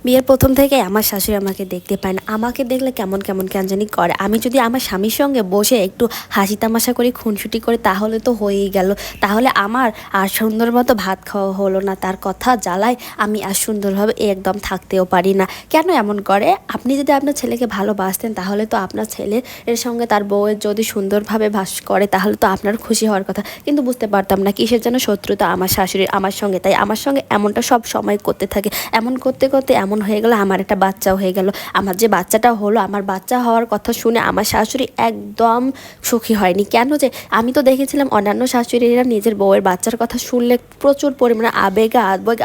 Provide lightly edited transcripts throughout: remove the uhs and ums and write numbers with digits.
বিয়ের প্রথম থেকে আমার শাশুড়ি আমাকে দেখতে পায় না, আমাকে দেখলে কেমন কেমন কেন জানি করে। আমি যদি আমার স্বামীর সঙ্গে বসে একটু হাসি তামাশা করে খুনসুটি করে তাহলে তো হয়েই গেল, তাহলে আমার আর সুন্দর মতো ভাত খাওয়া হলো না। তার কথা জ্বালায় আমি আর সুন্দরভাবে একদম থাকতেও পারি না। কেন এমন করে? আপনি যদি আপনার ছেলেকে ভালোবাসতেন তাহলে তো আপনার ছেলের সঙ্গে তার বউয়ের যদি সুন্দরভাবে বাস করে তাহলে তো আপনার খুশি হওয়ার কথা, কিন্তু বুঝতে পারতাম না কিসের যেন শত্রুতা আমার শাশুড়ির আমার সঙ্গে। তাই আমার সঙ্গে এমনটা সব সময় করতে থাকে। এমন করতে করতে এমন হয়ে গেল আমার একটা বাচ্চাও হয়ে গেল। আমার যে বাচ্চাটা হলো, আমার বাচ্চা হওয়ার কথা শুনে আমার শাশুড়ি একদম সুখী হয়নি। কেন যে আমি তো দেখেছিলাম অন্যান্য শাশুড়িরা নিজের বউয়ের বাচ্চার কথা শুনলে প্রচুর পরিমাণে আবেগ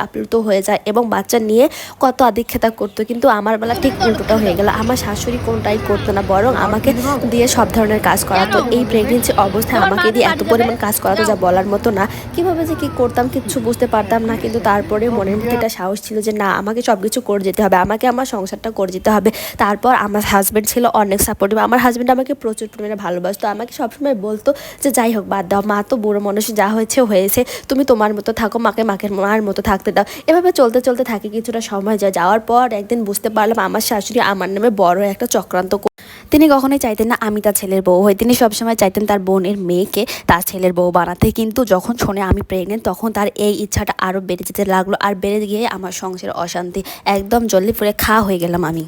আপ্লুত হয়ে যায় এবং বাচ্চা নিয়ে কত আদিক্ষেতা করতো, কিন্তু আমার বেলা ঠিক উল্টোটা হয়ে গেল। আমার শাশুড়ি কোনটাই করতো না, বরং আমাকে দিয়ে সব ধরনের কাজ করাতো। এই প্রেগনেন্সি অবস্থায় আমাকে দিয়ে এত পরিমাণ কাজ করাতো যা বলার মতো না। কীভাবে যে কী করতাম কিচ্ছু বুঝতে পারতাম না, কিন্তু তারপরে মনের মধ্যে একটা সাহস ছিল যে না, আমাকে সব কিছু করে যেতে হবে, আমাকে আমার সংসারটা করে যেতে হবে। তারপর আমার হাজব্যান্ড ছিল অনেক সাপোর্টিভ। আমার হাজব্যান্ড আমাকে প্রচুর পরিমাণে ভালোবাসতো, আমাকে সবসময় বলতো যে যাই হোক বাদ দাও, মা তো বুড়ো মানুষ, যা হয়েছে হয়েছে, তুমি তোমার মতো থাকো, মাকে মার মতো থাকতে দাও। এভাবে চলতে চলতে থাকে, কিছুটা সময় যাওয়ার পর একদিন বুঝতে পারলাম আমার শাশুড়ি আমার নামে বড় একটা চক্রান্ত। তিনি কখনোই চাইতেন না আমি তার ছেলের বউ হই, তিনি সবসময় চাইতেন তার বোনের মেয়েকে তার ছেলের বউ বানাতে। কিন্তু যখন শোনে আমি প্রেগনেন্ট তখন তার এই ইচ্ছাটা আরও বেড়ে যেতে লাগলো, আর বেড়ে গিয়ে আমার সংসারে অশান্তি একদম জল্লি পুরে খা হয়ে গেলাম আমি।